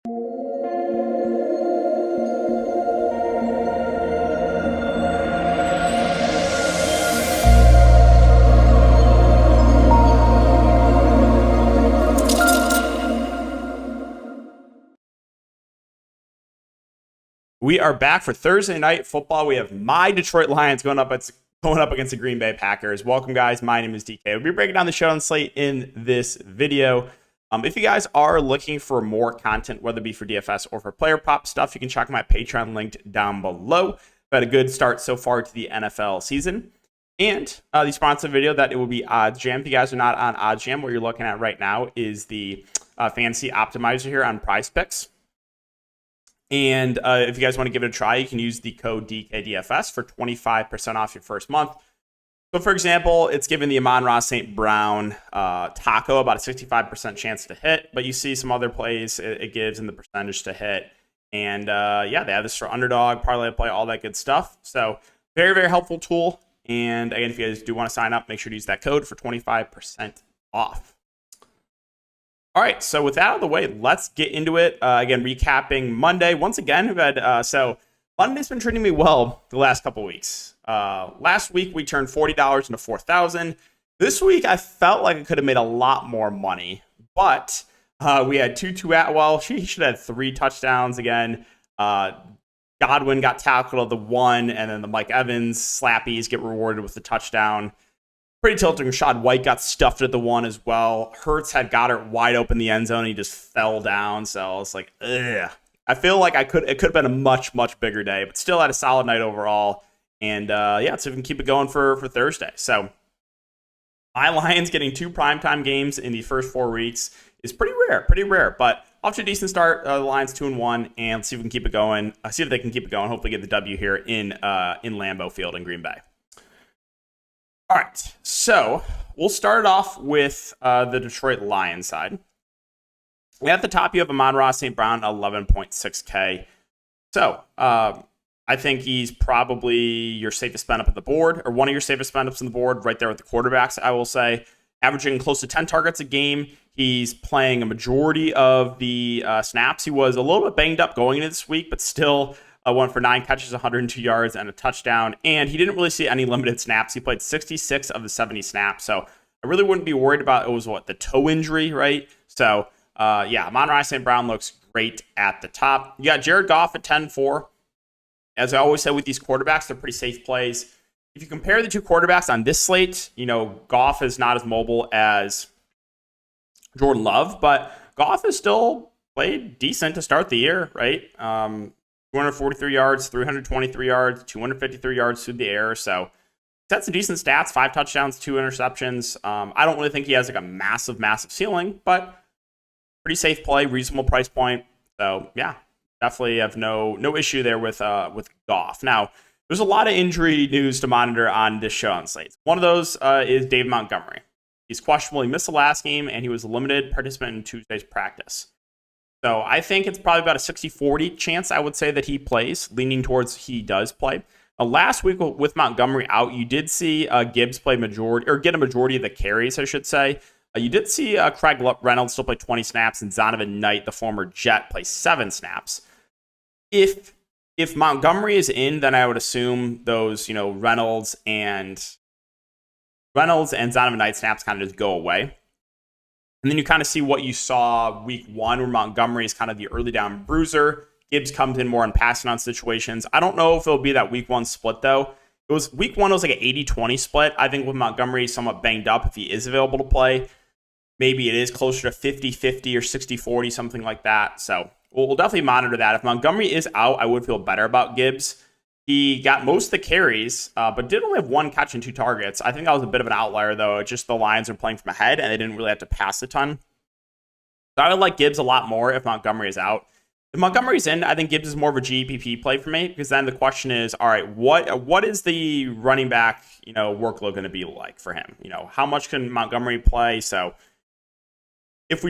We are back for Thursday night football. We have my Detroit Lions going up against the Green Bay Packers. Welcome, guys. My name is DK. We'll be breaking down the show on slate in this video. If you guys are looking for more content, whether it be for DFS or for player prop stuff, you can check my Patreon linked down below. We've had a good start so far to the NFL season. And the sponsor video that it will be OddsJam. If you guys are not on OddsJam, what you're looking at right now is the fancy optimizer here on PrizePicks. And if you guys want to give it a try, you can use the code DKDFS for 25% off your first month. So, for example, it's given the Amon-Ra St. Brown taco about a 65% chance to hit, but you see some other plays it gives in the percentage to hit. And yeah, they have this for underdog, parlay play, all that good stuff. So, very, very helpful tool. And again, if you guys do want to sign up, make sure to use that code for 25% off. All right, so with that out of the way, let's get into it. Again, recapping Monday. Once again, we've had so Monday's been treating me well the last couple weeks. Last week, we turned $40 into $4,000. This week, I felt like I could have made a lot more money, but we had Tutu Atwell. She should have had 3 touchdowns again. Godwin got tackled at the 1, and then the Mike Evans slappies get rewarded with the touchdown. Pretty tilting. Rashad White got stuffed at the 1 as well. Hurts had Goddard wide open in the end zone, and he just fell down. So I was like, ugh. I feel like it could have been a much, much bigger day, but still had a solid night overall. And yeah, so we can keep it going for Thursday. So my Lions getting 2 primetime games in the first 4 weeks is pretty rare. But off to a decent start. The Lions 2-1, and let's see if we can keep it going. See if they can keep it going. Hopefully get the W here in Lambeau Field in Green Bay. All right, so we'll start off with the Detroit Lions side. At the top, you have Amon-Ra St. Brown, 11.6K. So I think he's probably your safest spend up at the board, or one of your safest spend ups on the board, right there with the quarterbacks, I will say. Averaging close to 10 targets a game. He's playing a majority of the snaps. He was a little bit banged up going into this week, but still went for 9 catches, 102 yards, and a touchdown. And he didn't really see any limited snaps. He played 66 of the 70 snaps. So I really wouldn't be worried about the toe injury, right? So yeah, Amon-Ra St. Brown looks great at the top. You got Jared Goff at 10-4. As I always say with these quarterbacks, they're pretty safe plays. If you compare the 2 quarterbacks on this slate, Goff is not as mobile as Jordan Love, but Goff has still played decent to start the year, right? 243 yards, 323 yards, 253 yards through the air. So that's some decent stats. 5 touchdowns, 2 interceptions. I don't really think he has like a massive ceiling, but pretty safe play, reasonable price point. So yeah, definitely have no issue there with Goff. Now, there's a lot of injury news to monitor on this show on slate. One of those is Dave Montgomery. He's questionable. He missed the last game, and he was a limited participant in Tuesday's practice. So I think it's probably about a 60-40 chance, I would say, that he plays, leaning towards he does play. Last week with Montgomery out, you did see Gibbs play get a majority of the carries, I should say. You did see Craig Reynolds still play 20 snaps, and Zonovan Knight, the former Jet, play 7 snaps. If Montgomery is in, then I would assume those, Reynolds and Zonovan Knight snaps kind of just go away. And then you kind of see what you saw week 1, where Montgomery is kind of the early down bruiser. Gibbs comes in more on passing on situations. I don't know if it'll be that week 1 split, though. Week 1 was like an 80-20 split. I think with Montgomery somewhat banged up, if he is available to play, maybe it is closer to 50-50 or 60-40, something like that. So we'll definitely monitor that. If Montgomery is out, I would feel better about Gibbs. He got most of the carries, but did only have 1 catch and 2 targets. I think that was a bit of an outlier, though. It's just the Lions are playing from ahead, and they didn't really have to pass a ton. So I would like Gibbs a lot more if Montgomery is out. If Montgomery's in, I think Gibbs is more of a GPP play for me, because then the question is, all right, what is the running back workload going to be like for him? How much can Montgomery play? So if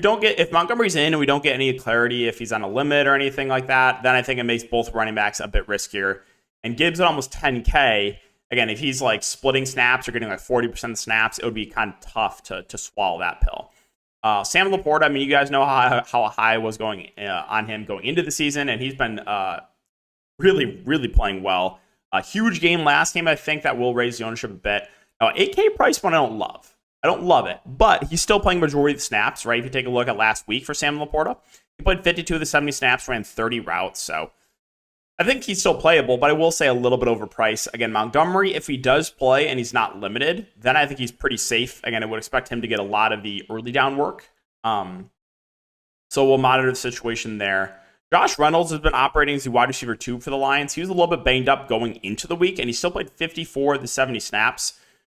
Montgomery's in and we don't get any clarity if he's on a limit or anything like that, then I think it makes both running backs a bit riskier. And Gibbs at almost 10K, again, if he's like splitting snaps or getting like 40% of the snaps, it would be kind of tough to swallow that pill. Sam Laporta, I mean, you guys know how high I was going on him going into the season, and he's been really, really playing well. A huge game last game, I think that will raise the ownership a bit. 8K price point, I don't love. I don't love it, but he's still playing majority of the snaps, right? If you take a look at last week for Sam Laporta, he played 52 of the 70 snaps, ran 30 routes, so I think he's still playable, but I will say a little bit overpriced. Again, Montgomery, if he does play and he's not limited, then I think he's pretty safe. Again, I would expect him to get a lot of the early down work. So we'll monitor the situation there. Josh Reynolds has been operating as the wide receiver 2 for the Lions. He was a little bit banged up going into the week, and he still played 54 of the 70 snaps.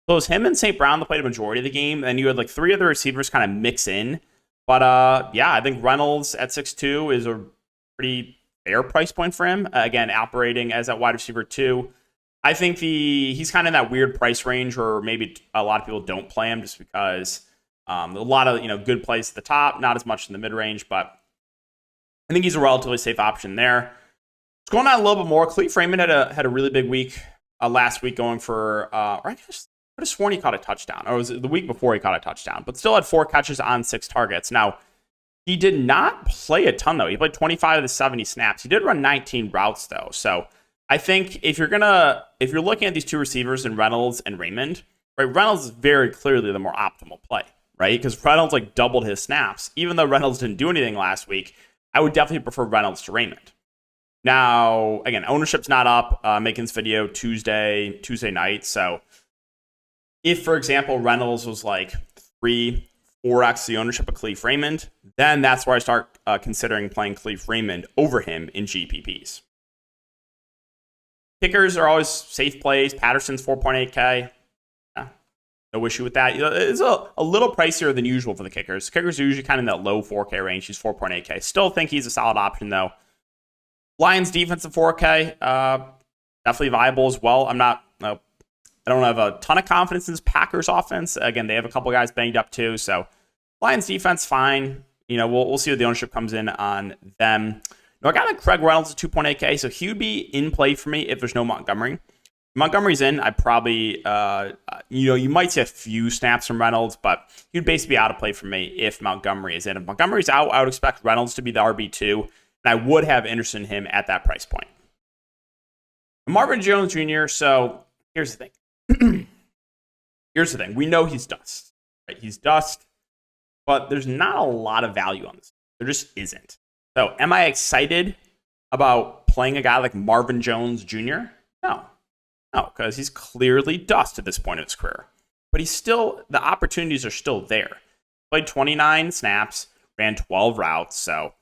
So it was him and St. Brown that played a majority of the game, and you had like 3 other receivers kind of mix in. But yeah, I think Reynolds at 6'2" is a pretty fair price point for him. Again, operating as that wide receiver 2. I think he's kind of in that weird price range where maybe a lot of people don't play him just because a lot of good plays at the top, not as much in the mid range, but I think he's a relatively safe option there. It's going on a little bit more. Cleve Freeman had a really big week last week, going for or I guess I could have sworn he caught a touchdown, or was it the week before he caught a touchdown, but still had 4 catches on 6 targets. Now, he did not play a ton, though. He played 25 of the 70 snaps. He did run 19 routes, though. So I think if you're looking at these 2 receivers in Reynolds and Raymond, right, Reynolds is very clearly the more optimal play, right? Because Reynolds like doubled his snaps. Even though Reynolds didn't do anything last week, I would definitely prefer Reynolds to Raymond. Now, again, ownership's not up. Making this video Tuesday night. So if, for example, Reynolds was like 4x the ownership of Cleve Raymond, then that's where I start considering playing Cleve Raymond over him in GPPs. Kickers are always safe plays. Patterson's 4.8K. No issue with that. It's a little pricier than usual for the kickers. Kickers are usually kind of in that low 4K range. He's 4.8K. Still think he's a solid option, though. Lions defense at 4K. Definitely viable as well. I don't have a ton of confidence in this Packers offense. Again, they have a couple guys banged up too. So Lions defense, fine. We'll see what the ownership comes in on them. Now, I got a Craig Reynolds at 2.8K, so he would be in play for me if there's no Montgomery. Montgomery's in. I probably, you might see a few snaps from Reynolds, but he'd basically be out of play for me if Montgomery is in. If Montgomery's out, I would expect Reynolds to be the RB2, and I would have interest in him at that price point. Marvin Jones Jr., so here's the thing. Here's the thing. We know he's dust. Right? He's dust, but there's not a lot of value on this. There just isn't. So am I excited about playing a guy like Marvin Jones Jr.? No, because he's clearly dust at this point of his career. But the opportunities are still there. Played 29 snaps, ran 12 routes. So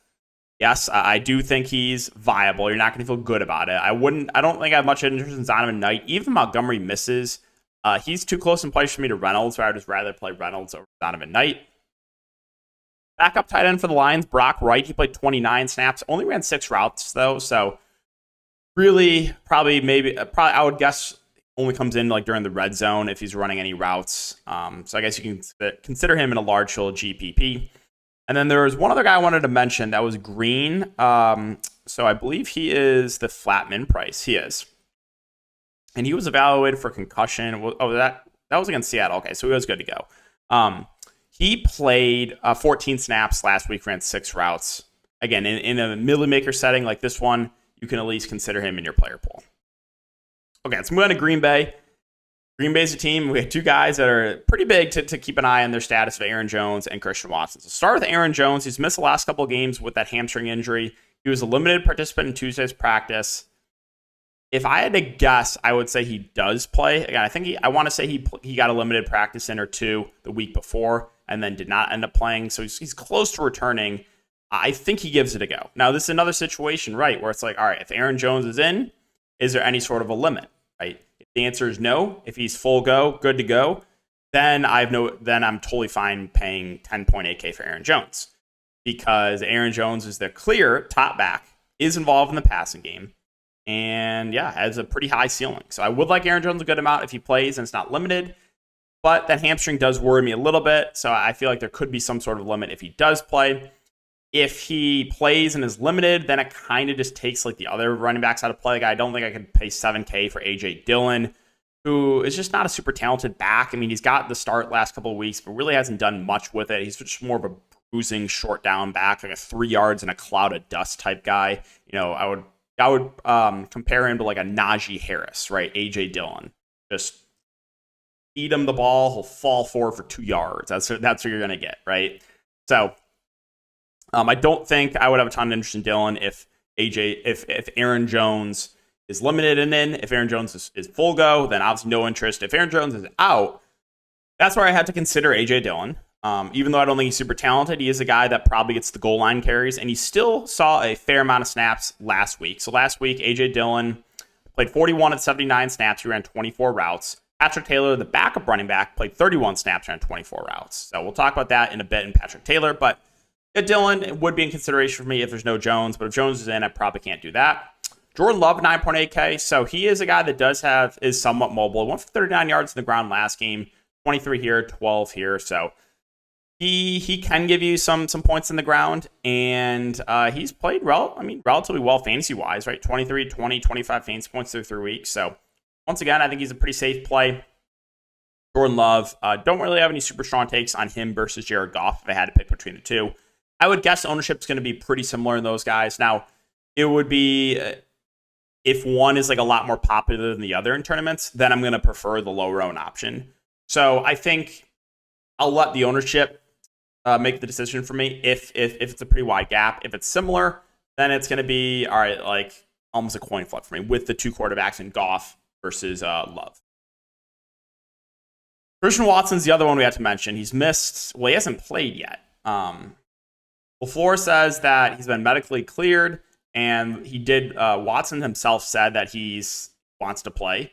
yes, I do think he's viable. You're not going to feel good about it. I don't think I have much interest in Zonovan Knight. Even Montgomery misses. He's too close in place for me to Reynolds, so I'd just rather play Reynolds over Zonovan Knight. Backup tight end for the Lions, Brock Wright. He played 29 snaps, only ran 6 routes, though. So really, probably I would guess only comes in like during the red zone if he's running any routes. So I guess you can consider him in a large field GPP. And then there was one other guy I wanted to mention that was Green. So I believe he is the Flatman price. He is. And he was evaluated for concussion. Oh, that was against Seattle. Okay, so he was good to go. He played 14 snaps last week, ran 6 routes. Again, in a middle maker setting like this one, you can at least consider him in your player pool. Okay, let's move on to Green Bay. Green Bay's a team. We have 2 guys that are pretty big to keep an eye on their status of Aaron Jones and Christian Watson. So start with Aaron Jones. He's missed the last couple of games with that hamstring injury. He was a limited participant in Tuesday's practice. If I had to guess, I would say he does play. Again, I want to say he got a limited practice in or 2 the week before and then did not end up playing. So he's close to returning. I think he gives it a go. Now, this is another situation, right, where it's like, all right, if Aaron Jones is in, is there any sort of a limit, right? If the answer is no, if he's full go, good to go, then I'm totally fine paying 10.8K for Aaron Jones because Aaron Jones is the clear top back, is involved in the passing game, and yeah, has a pretty high ceiling. So I would like Aaron Jones a good amount if he plays and it's not limited, but that hamstring does worry me a little bit. So I feel like there could be some sort of limit if he does play. If he plays and is limited, then it kind of just takes like the other running backs out of play. Like, I don't think I could pay 7K for AJ Dillon. who is just not a super talented back. I mean, he's got the start last couple of weeks, but really hasn't done much with it. He's just more of a bruising short down back, like a 3 yards in a cloud of dust type guy. I would compare him to like a Najee Harris, right? AJ Dillon. Just feed him the ball, he'll fall forward for 2 yards. That's what you're gonna get, right? So I don't think I would have a ton of interest in Dillon if Aaron Jones is limited, and then if Aaron Jones is full go, then obviously no interest. If Aaron Jones is out, that's where I had to consider AJ Dillon. Even though I don't think he's super talented, he is a guy that probably gets the goal line carries, and he still saw a fair amount of snaps last week. So last week, AJ Dillon played 41 at 79 snaps. He ran 24 routes. Patrick Taylor, the backup running back, played 31 snaps, ran 24 routes. So we'll talk about that in a bit in Patrick Taylor, but Dillon would be in consideration for me if there's no Jones, but if Jones is in, I probably can't do that. Jordan Love, 9.8K. So he is a guy that is somewhat mobile. Went for 39 yards in the ground last game, 23 here, 12 here. So he can give you some points in the ground, and he's played relatively well fantasy-wise, right? 23, 20, 25 fantasy points through 3 weeks. So once again, I think he's a pretty safe play. Jordan Love, don't really have any super strong takes on him versus Jared Goff if I had to pick between the two. I would guess ownership is going to be pretty similar in those guys. Now, it would be if one is like a lot more popular than the other in tournaments, then I'm going to prefer the lower owned option. So I think I'll let the ownership make the decision for me if it's a pretty wide gap. If it's similar, then it's going to be all right, like almost a coin flip for me with the two quarterbacks in Goff versus Love. Christian Watson's the other one we have to mention. He hasn't played yet. LaFleur says that he's been medically cleared, and Watson himself said that he wants to play.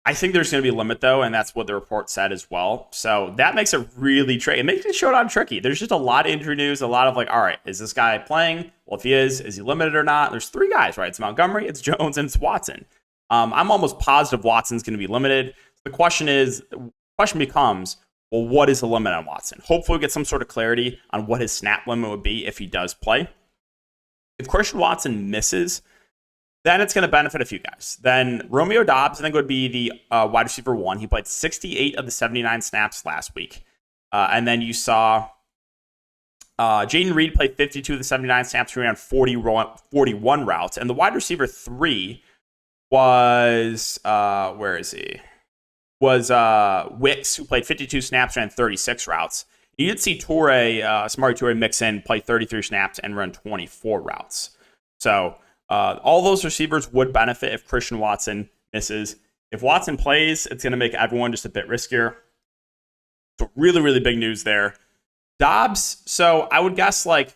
I think there's going to be a limit, though, and that's what the report said as well. So that makes it really tricky. It makes the showdown tricky. There's just a lot of injury news, a lot of like, all right, is this guy playing? Well, if he is he limited or not? There's 3 guys, right? It's Montgomery, it's Jones, and it's Watson. I'm almost positive Watson's going to be limited. The question becomes, well, what is the limit on Watson? Hopefully we get some sort of clarity on what his snap limit would be if he does play. If Christian Watson misses, then it's going to benefit a few guys. Then Romeo Doubs, I think, would be the wide receiver 1. He played 68 of the 79 snaps last week. And then you saw Jaden Reed play 52 of the 79 snaps. He ran 41 routes. And the wide receiver 3 was, where is he? Was Wicks, who played 52 snaps, ran 36 routes. You did see Samari Toure mix in, play 33 snaps, and run 24 routes. So all those receivers would benefit if Christian Watson misses. If Watson plays, it's going to make everyone just a bit riskier. So really, really big news there. Doubs, so I would guess like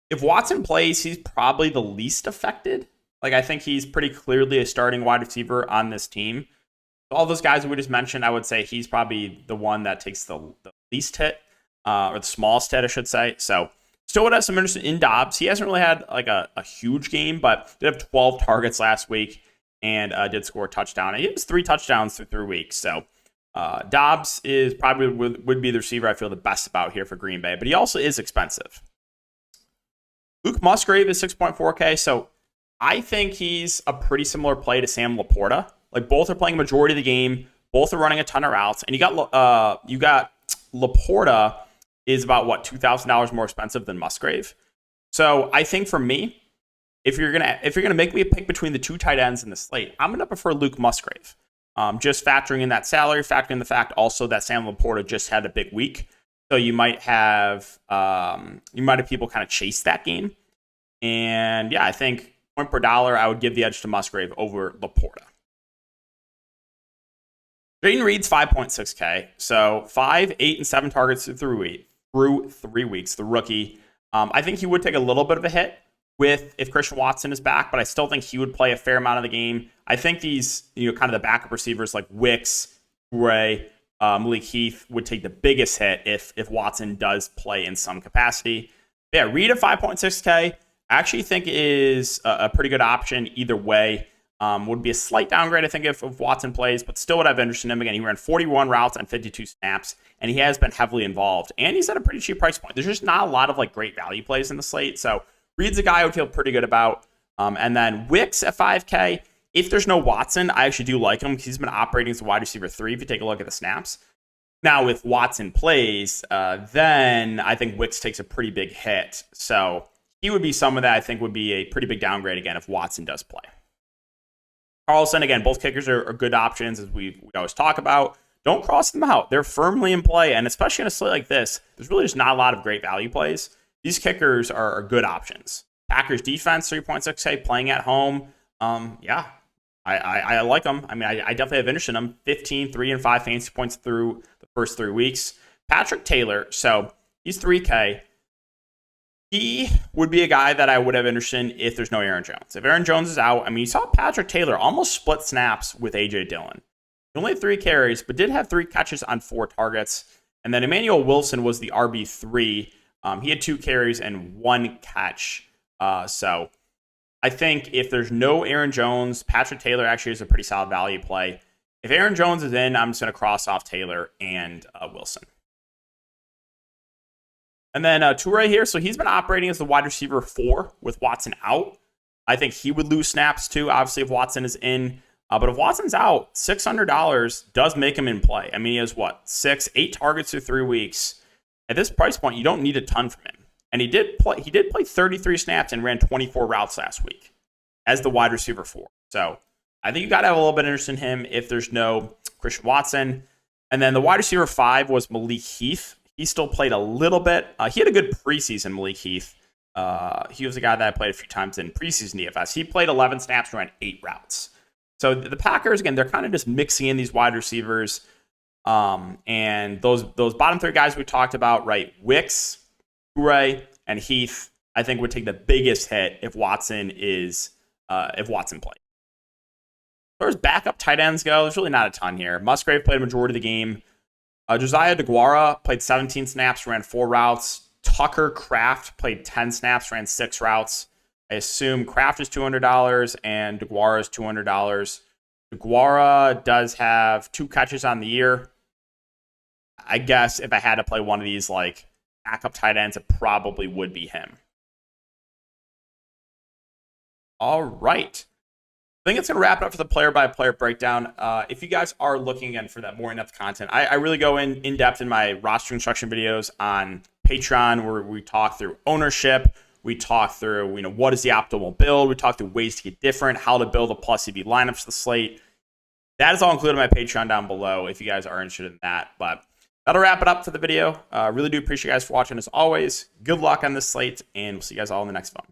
if Watson plays, he's probably the least affected. Like I think he's pretty clearly a starting wide receiver on this team. All those guys we just mentioned, I would say he's probably the one that takes the least hit, or the smallest hit, I should say. So still would have some interest in Doubs. He hasn't really had like a huge game, but did have 12 targets last week and did score a touchdown. He has 3 touchdowns through 3 weeks. So Doubs is probably would be the receiver I feel the best about here for Green Bay, but he also is expensive. Luke Musgrave is 6.4K, so I think he's a pretty similar play to Sam Laporta. Like both are playing a majority of the game, both are running a ton of routes, and you got Laporta is about $2,000 more expensive than Musgrave. So I think for me, if you're gonna make me a pick between the 2 tight ends in the slate, I'm gonna prefer Luke Musgrave. Just factoring in that salary, factoring in the fact also that Sam Laporta just had a big week, so you might have people kind of chase that game. And yeah, I think point per dollar, I would give the edge to Musgrave over Laporta. Jaden Reed's 5.6K, so 5, 8, and 7 targets through 3 weeks. The rookie, I think he would take a little bit of a hit if Christian Watson is back, but I still think he would play a fair amount of the game. I think these, kind of the backup receivers like Wicks, Ray, Malik Heath would take the biggest hit if Watson does play in some capacity. But yeah, Reed at 5.6K, I actually think is a pretty good option either way. Would be a slight downgrade, I think, if Watson plays, but still would have interest in him. Again, he ran 41 routes and 52 snaps, and he has been heavily involved. And he's at a pretty cheap price point. There's just not a lot of great value plays in the slate. So Reed's a guy I would feel pretty good about. And then Wicks at 5K, If there's no Watson, I actually do like him because he's been operating as a wide receiver 3 if you take a look at the snaps. Now, if Watson plays, then I think Wicks takes a pretty big hit. So he would be someone that I think would be a pretty big downgrade again if Watson does play. Carlson, again, both kickers are good options, as we always talk about. Don't cross them out. They're firmly in play, and especially in a slate like this, there's really just not a lot of great value plays. These kickers are good options. Packers defense, 3.6K, playing at home. Yeah, I like them. I mean, I definitely have interest in them. 15, 3, and 5 fantasy points through the first 3 weeks. Patrick Taylor, so he's 3K. He would be a guy that I would have interest in if there's no Aaron Jones. If Aaron Jones is out, I mean, you saw Patrick Taylor almost split snaps with A.J. Dillon. He only had 3 carries, but did have 3 catches on 4 targets. And then Emmanuel Wilson was the RB3. He had 2 carries and 1 catch. So I think if there's no Aaron Jones, Patrick Taylor actually is a pretty solid value play. If Aaron Jones is in, I'm just going to cross off Taylor and Wilson. And then Toure here, so he's been operating as the wide receiver 4 with Watson out. I think he would lose snaps too, obviously, if Watson is in. But if Watson's out, $600 does make him in play. I mean, he has, 8 targets through 3 weeks. At this price point, you don't need a ton from him. And he did play 33 snaps and ran 24 routes last week as the wide receiver 4. So I think you got to have a little bit of interest in him if there's no Christian Watson. And then the wide receiver 5 was Malik Heath. He still played a little bit. He had a good preseason, Malik Heath. He was a guy that I played a few times in preseason DFS. He played 11 snaps and ran 8 routes. So the Packers, again, they're kind of just mixing in these wide receivers. And those bottom 3 guys we talked about, right? Wicks, Toure, and Heath, I think would take the biggest hit if Watson plays. As far as backup tight ends go, there's really not a ton here. Musgrave played a majority of the game. Josiah DeGuara played 17 snaps, ran 4 routes. Tucker Kraft played 10 snaps, ran 6 routes. I assume Kraft is $200 and DeGuara is $200. DeGuara does have 2 catches on the year. I guess if I had to play one of these backup tight ends, it probably would be him. All right. I think it's going to wrap it up for the player-by-player breakdown. If you guys are looking again for that more in-depth content, I really go in-depth in my roster construction videos on Patreon, where we talk through ownership. We talk through, what is the optimal build. We talk through ways to get different, how to build a plus EV lineups for the slate. That is all included in my Patreon down below if you guys are interested in that. But that'll wrap it up for the video. Really do appreciate you guys for watching as always. Good luck on this slate, and we'll see you guys all in the next one.